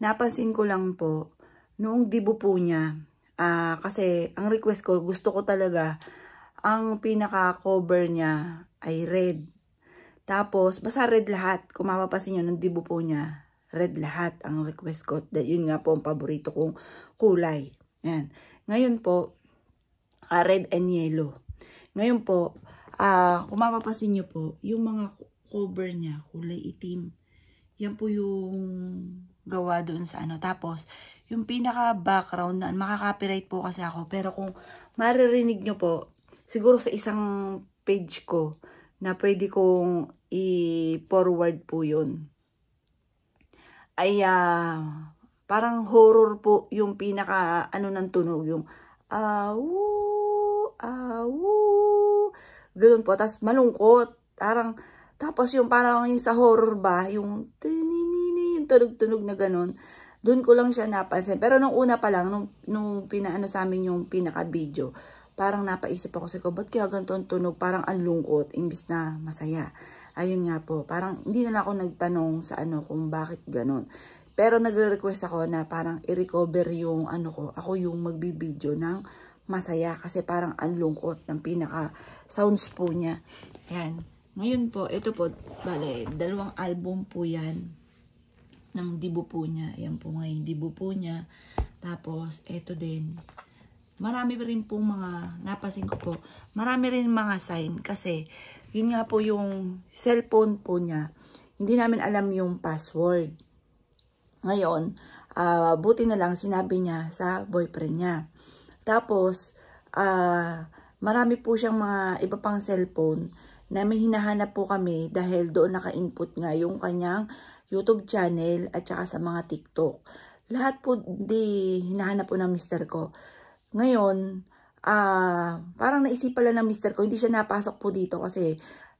napansin ko lang po, noong dibo po niya, kasi ang request ko, gusto ko talaga, ang pinaka-cover niya ay red. Tapos, basta red lahat. Kung mapapasin nyo, nung dibo po niya, red lahat ang request ko. Yun nga po ang paborito kong kulay. Yan. Ngayon po, red and yellow. Ngayon po, kung mapapasin nyo po, yung mga cover niya, kulay itim. Yan po yung gawa doon sa ano. Tapos, yung pinaka-background na, makaka-copyright po kasi ako. Pero kung maririnig nyo po, siguro sa isang page ko, na pwede kong i-forward po yun. Ay, parang horror po yung pinaka, ano ng tunog, yung, ganoon po. Tapos malungkot. Tapos yung parang yung sa horror ba, yung tunog-tunog na gano'n. Doon ko lang siya napansin. Pero nung una pa lang, nung pinaano sa amin yung pinaka-video, parang napaisip ako ko, ba't kaya ganito ang tunog? Parang ang lungkot, imbis na masaya. Ayun nga po, parang hindi na ako nagtanong sa ano kung bakit gano'n. Pero nagre-request ako na parang i-recover yung ano ko, ako yung magbibideo ng masaya kasi parang ang lungkot ng pinaka-sounds po niya. Ayan. Ngayon po, ito po, bale, 2 album po yan ng dibo po niya. Ayan po ngayon, dibo po niya. Tapos, ito din. Marami rin po mga, napansin ko po, marami rin mga sign kasi, yun nga po yung cellphone po niya, hindi namin alam yung password. Ngayon, buti na lang sinabi niya sa boyfriend niya. Tapos, marami po siyang mga iba pang cellphone na may hinahanap po kami dahil doon naka-input nga yung kanyang YouTube channel at saka sa mga TikTok. Lahat po di hinahanap po ng mister ko. Ngayon, parang naisipan lang ng mister ko, hindi siya napasok po dito kasi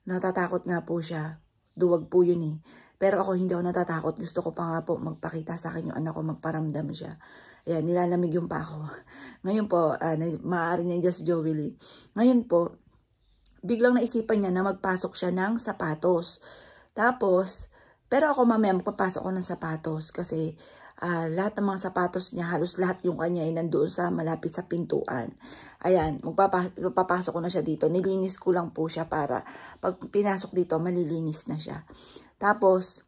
natatakot nga po siya. Duwag po yun eh. Pero ako hindi ako natatakot. Gusto ko pa nga po magpakita sa akin yung anak ko, magparamdam siya. Ayan, nilalamig yung pa ako. Ngayon po, maaari niya just Joey Lee. Ngayon po, biglang naisipan niya na magpasok siya ng sapatos. Tapos, pero ako mamaya magpapasok ko ng sapatos kasi lahat ng mga sapatos niya, halos lahat yung kanya ay nandoon sa malapit sa pintuan. Ayan, magpapasok ko na siya dito. Nilinis ko lang po siya para pag pinasok dito, malilinis na siya. Tapos,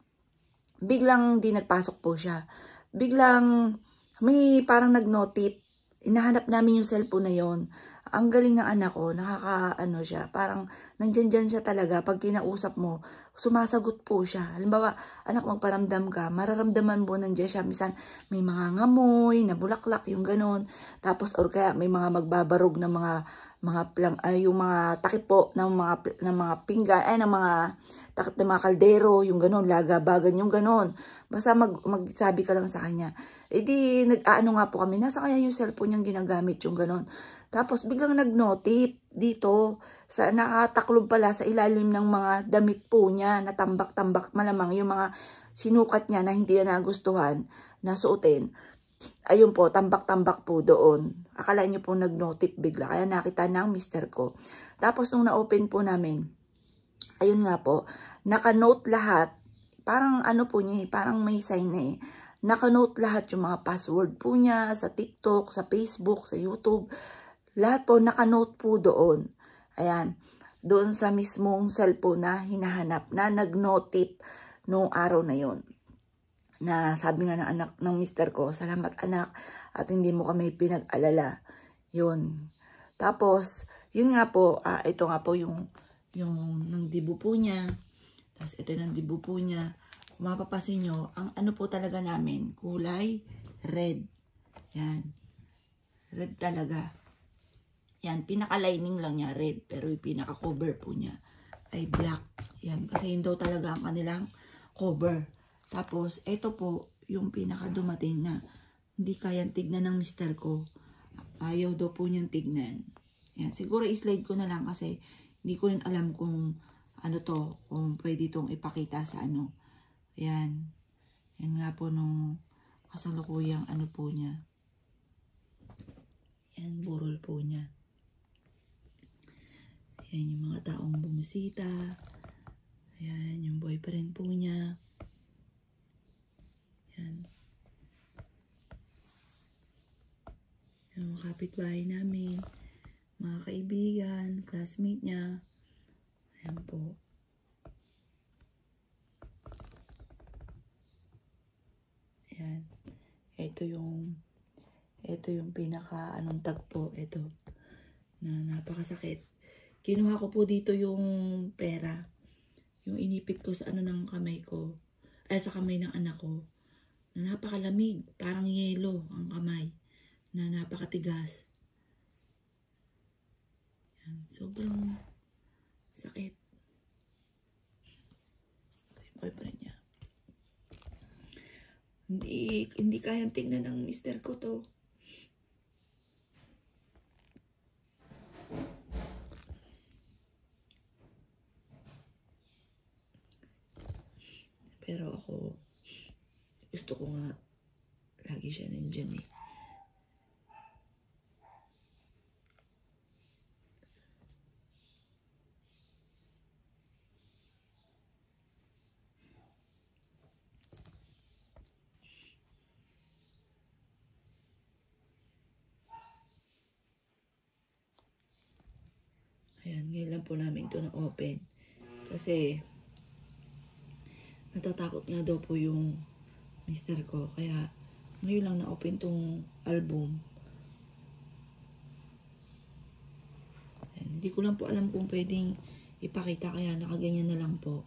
biglang di nagpasok po siya. Biglang may parang nag-notip. Inahanap namin yung cellphone na yon. Ang galing ng anak ko, nakaka-ano siya, parang nandyan siya talaga. Pag kinausap mo, sumasagot po siya. Halimbawa, anak, magparamdam ka, mararamdaman mo nandiyan siya. Minsan, may mga ngamoy, na bulaklak, yung ganon. Tapos, or kaya may mga magbabarog ng yung mga takip po ng mga pinggan, ng mga takip ng mga kaldero, yung ganon, lagabagan, yung ganon. Basta magsabi ka lang sa kanya. E di, nag-aano nga po kami, nasa kaya yung cellphone niyang ginagamit, yung ganon. Tapos biglang nag-notif dito, nakataklob pala sa ilalim ng mga damit po niya, na tambak-tambak malamang yung mga sinukat niya na hindi na nagustuhan, na suotin. Ayun po, tambak-tambak po doon. Akala niyo po nag-notif bigla, kaya nakita ng mister ko. Tapos nung na-open po namin, ayun nga po, naka-note lahat, parang ano po niya, parang may sign na naka-note lahat yung mga password po niya sa TikTok, sa Facebook, sa YouTube. Lahat po naka-note po doon. Ayan, doon sa mismong cellphone na hinahanap na nag-notif noong araw na yon. Na sabi nga ng anak ng mister ko, salamat anak at hindi mo kami pinag-alala. Yun. Tapos, yun nga po, ito nga po yung ng dibo po niya. Tapos ito ng dibo po niya. Kung mapapasin nyo, ang ano po talaga namin, kulay red. Yan. Red talaga. Yan, pinaka-lining lang niya red, pero yung pinaka-cover po niya ay black. Yan, kasi yun daw talaga ang kanilang cover. Tapos, ito po, yung pinaka-dumating na hindi kayang tignan ng mister ko. Ayaw daw po niyang tignan. Yan, siguro i-slide ko na lang kasi hindi ko rin alam kung ano to, kung pwede itong ipakita sa ano. Yan. Yan nga po nung kasalukuyang ano po niya. Yan, burol po niya. Yan yung mga taong bumisita. Yan yung boyfriend po niya. Yan. mga kapitbahay namin, mga kaibigan, classmate niya. Ayan po. Ayan. Ito yung pinaka anong tagpo. Ito. Na napakasakit. Kinuha ko po dito yung pera. Yung inipit ko sa ano ng kamay ko. Ay, sa kamay ng anak ko. Na napakalamig. Parang yelo ang kamay. Na napakatigas. Ayan. Sobrang sakit. Ito yung boyfriend niya. Hindi kayang tingnan ng mister ko to. Pero ako, gusto ko nga, lagi siya nandyan eh. Ayan, ngayon lang po namin ito na-open. Kasi, natatakot nga daw po yung mister ko. Kaya, ngayon lang na-open tong album. Ayan, hindi ko lang po alam kung pwedeng ipakita. Kaya nakaganyan na lang po.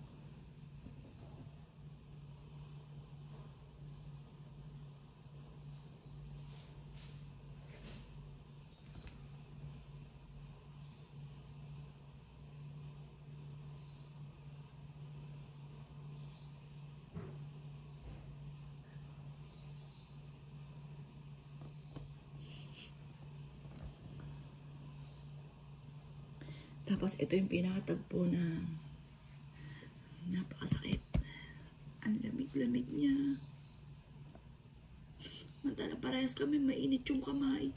Tapos, ito yung pinakatagpo na napakasakit. Ang lamig-lamig niya. Mantala parehas kami, mainit yung kamay.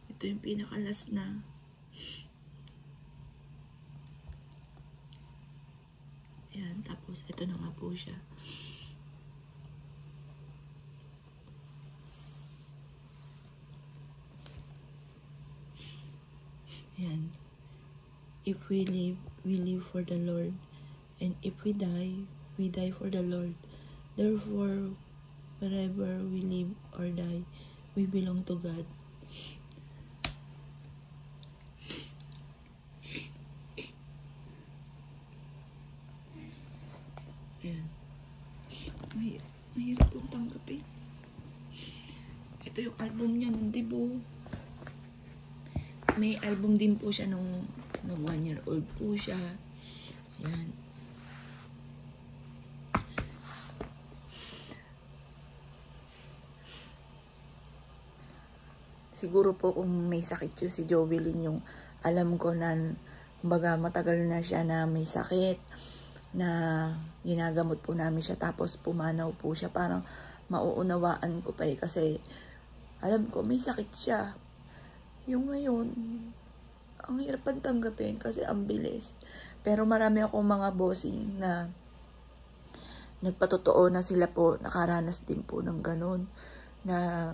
Ito yung pinakalas na. Ayan, tapos ito na nga po siya. Ayan. If we live for the Lord. And if we die for the Lord. Therefore, wherever we live or die, we belong to God. Ayan. Mahirap pong tanggapin. Ito yung album niya ng Dibo. May album din po siya nung 1 year old po siya. Ayan. Siguro po kung may sakit yun si Jovelyn, yung alam ko na kumbaga matagal na siya na may sakit, na ginagamot po namin siya, tapos pumanaw po siya, parang mauunawaan ko pa eh, kasi alam ko may sakit siya. Yung ngayon, ang hirap ang tanggapin kasi ang bilis. Pero marami akong mga bossing na nagpatotoo na sila po, nakaranas din po ng ganun, na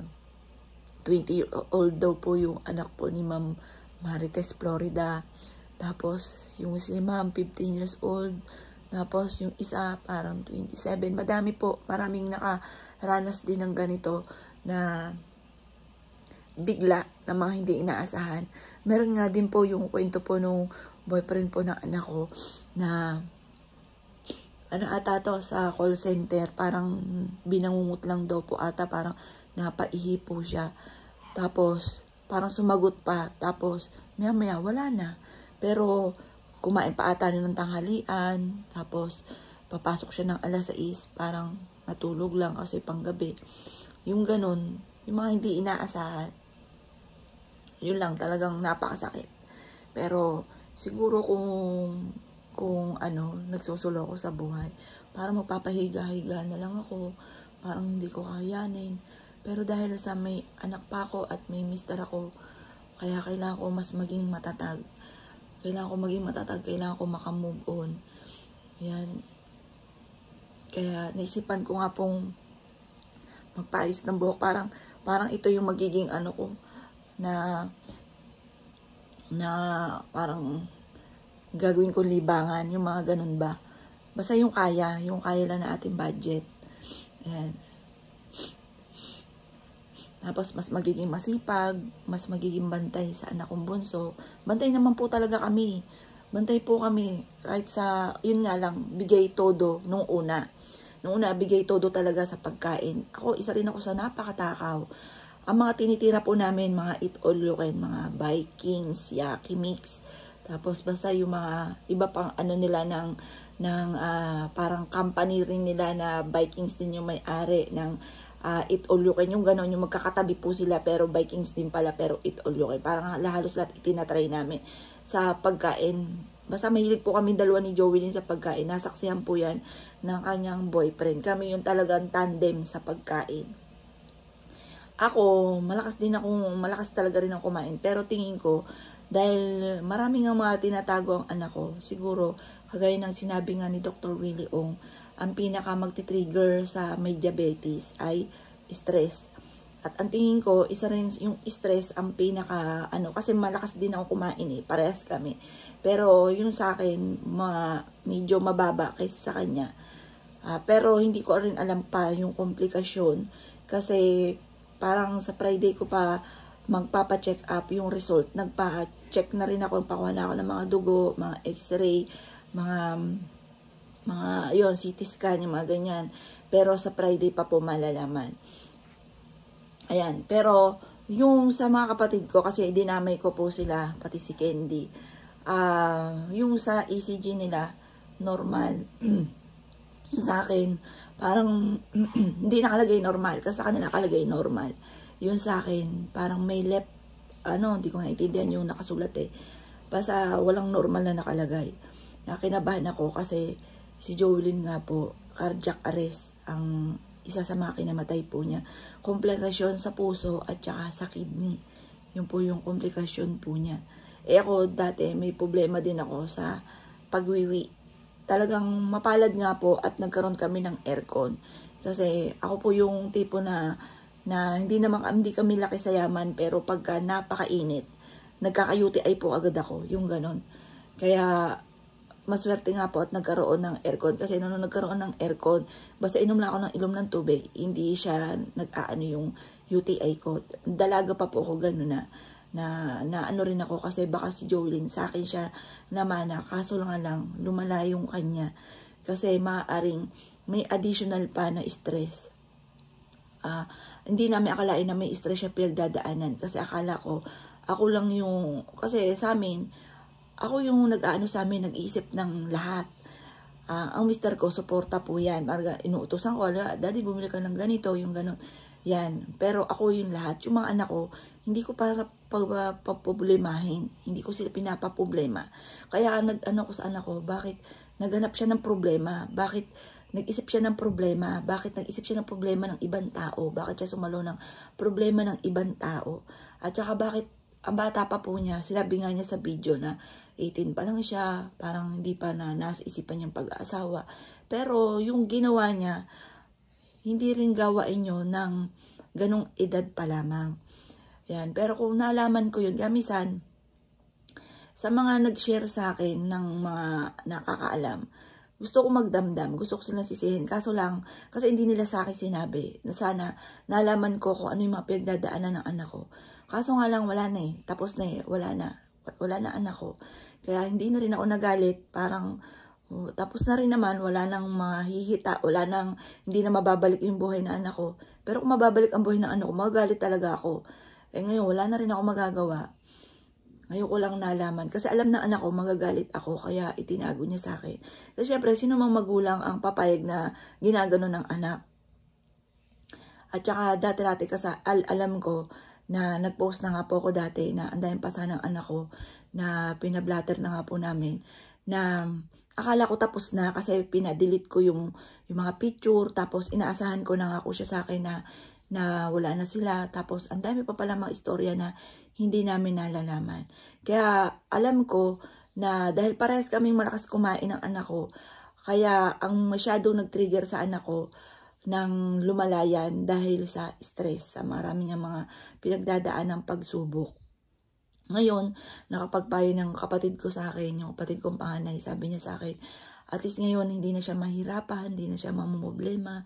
20-year-old daw po yung anak po ni Ma'am Marites Florida. Tapos, yung si Ma'am, 15 years old. Tapos, yung isa, parang 27. Madami po, maraming nakaranas din ng ganito na bigla na mga hindi inaasahan. Meron nga din po yung kwento po nung boyfriend po ng anak ko na ano ata to sa call center, parang binangungot lang daw po ata, parang napaihi po siya. Tapos, parang sumagot pa. Tapos, maya-maya, wala na. Pero, kumain pa ata ng tanghalian. Tapos, papasok siya ng alas 6. Parang natulog lang kasi panggabi. Yung ganun, yung mga hindi inaasahan. Yun lang, talagang napakasakit. Pero, siguro kung ano, nagsusulo ako sa buhay, parang magpapahiga-higa na lang ako. Parang hindi ko kayanin. Pero dahil sa may anak pa ako at may mister ako, kaya kailangan ko mas maging matatag. Kailangan ko maging matatag, kailangan ko makamove on. Ayan. Kaya naisipan ko nga pong magpaayos ng buhok. Parang ito yung magiging ano ko na parang gagawin ko libangan, yung mga ganun ba. Basta yung kaya lang na ating budget. Ayan. Tapos mas magiging masipag, mas magiging bantay sa anak kong bunso. Bantay naman po talaga kami. Bantay po kami kahit sa, yun nga lang, bigay todo nung una. Nung una, bigay todo talaga sa pagkain. Ako, isa rin ako sa napakatakaw. Ang mga tinitira po namin, mga eat all you can, mga Vikings, Yaki Mix. Tapos basta yung mga iba pang ano nila ng parang company rin nila na Vikings din yung may-ari ng eat all you can. Yung gano'n, yung magkakatabi po sila pero Vikings din pala pero eat all you can. Parang halos lahat itinatry namin sa pagkain. Basta mahilig po kami dalawa ni Joey sa pagkain. Nasaksihan po yan ng kanyang boyfriend. Kami yung talagang tandem sa pagkain. Ako, malakas talaga rin ang kumain. Pero tingin ko, dahil maraming ang mga tinatago ang anak ko, siguro, kagaya ng sinabi nga ni Dr. Willie Ong, ang pinaka magti-trigger sa may diabetes ay stress. At ang tingin ko, isa rin yung stress ang pinaka, kasi malakas din ako kumain parehas kami. Pero yung sa akin, medyo mababa kaysa sa kanya. Pero hindi ko rin alam pa yung komplikasyon kasi parang sa Friday ko pa magpapa-check up yung result. Nagpa-check na rin ako, pakuha na ako ng mga dugo, mga x-ray, mga yun, CT scan, yung mga ganyan. Pero sa Friday pa po malalaman. Ayan, pero yung sa mga kapatid ko, kasi dinamay ko po sila, pati si Candy, yung sa ECG nila, normal. Yung sa akin, parang hindi nakalagay normal, kasi sa kanila nakalagay normal. Yun sa akin, parang may left, hindi ko naintindihan yung nakasulat Basta walang normal na nakalagay. Nakinabahan ako kasi si Joelyn nga po, cardiac arrest, ang isa sa mga kinamatay po niya. Komplikasyon sa puso at saka sa kidney. Yun po yung komplikasyon po niya. Ako dati may problema din ako sa pagwiwi. Talagang mapalad nga po at nagkaroon kami ng aircon. Kasi ako po yung tipo na hindi kami laki sa yaman, pero pagka napakainit, nagkaka-UTI po agad ako, yung ganon. Kaya maswerte nga po at nagkaroon ng aircon. Kasi nung nagkaroon ng aircon, basta inom lang ako ng ilom ng tubig, hindi siya nag-aano yung UTI ko. Dalaga pa po ako gano'n na ano rin ako kasi baka si Jolene sa akin siya namana. Kaso lang lumala yung kanya. Kasi maaaring may additional pa na stress. Hindi namin akalain na may stress siya pinagdadaanan. Kasi akala ko, ako lang yung, kasi sa amin, ako yung nag-aano sa amin, nag-iisip ng lahat. Ang mister ko, suporta po yan. Marga, inuutosan ko, daddy, bumili ka ng ganito, yung ganon. Yan. Pero ako yung lahat. Yung mga anak ko, hindi ko para paproblemahin. Hindi ko sila pinapaproblema. Kaya nag-ano ko sa anak ko, bakit naghanap siya ng problema? Bakit nag-isip siya ng problema? Bakit nag-isip siya ng problema ng ibang tao? Bakit siya sumalo ng problema ng ibang tao? At saka bakit ang bata pa po niya, sinabi nga niya sa video na 18 pa lang siya, parang hindi pa na nasa isipan niyang pag-aasawa. Pero yung ginawa niya, hindi rin gawain nyo ng ganong edad pa lamang. Yan. Pero kung nalaman ko yun, kamisan, sa mga nag-share sa akin ng mga nakakaalam, gusto ko magdamdam, gusto ko silang sisihin. Kaso lang, kasi hindi nila sa akin sinabi na sana nalaman ko kung ano yung mga pinagdadaanan ng anak ko. Kaso nga lang, wala na tapos na wala na anak ko. Kaya hindi na rin ako nagalit, parang tapos na rin naman, wala nang mahihita, hindi na mababalik yung buhay ng anak ko. Pero kung mababalik ang buhay ng anak ko, magagalit talaga ako. Ngayon, wala na rin ako magagawa. Ngayon ko lang nalaman. Kasi alam ng anak ko, magagalit ako, kaya itinago niya sa akin. Kasi syempre, sino mang magulang ang papayag na ginagano ng anak? At saka dati kasi alam ko na nag-post na nga po ako dati na andayin pa sana ng anak ko na pinablatter na nga po namin na akala ko tapos na kasi pinadelete ko yung mga picture, tapos inaasahan ko na nga ako siya sa akin na wala na sila, tapos ang dami pa pala mga istorya na hindi namin nalalaman. Kaya alam ko na dahil parehas kaming malakas kumain ng anak ko, Kaya ang masyadong nag-trigger sa anak ko ng lumalayan dahil sa stress, sa marami niyang mga pinagdadaan ng pagsubok. Ngayon, nakapagpayo ng kapatid ko sa akin, yung kapatid kong panganay, sabi niya sa akin, at least ngayon hindi na siya mahirapan, hindi na siya mamumblema,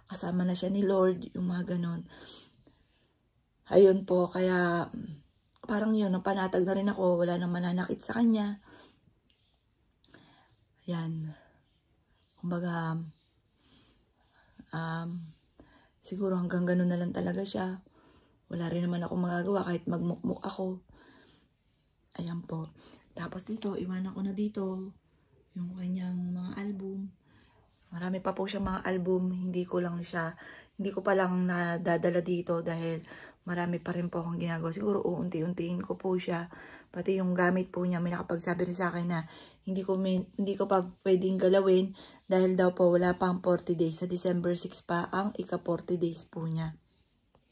kasama na siya ni Lord, yung mga ganon. Ayun po, kaya parang yun, napanatag na rin ako, wala nang mananakit sa kanya. Yan. Kumbaga, siguro hanggang ganun na lang talaga siya. Wala rin naman ako magagawa kahit magmukmuk ako. Ayan po. Tapos dito, iwanan ko na dito yung kanyang mga album. Marami pa po siyang mga album. Hindi ko pa lang nadadala dito dahil marami pa rin po akong ginagawa. Siguro uunti-untiin ko po siya. Pati yung gamit po niya, may nakapagsabi rin sa akin na hindi ko pa pwedeng galawin dahil daw po wala pang 40 days. Sa December 6 pa ang ika 40 days po niya.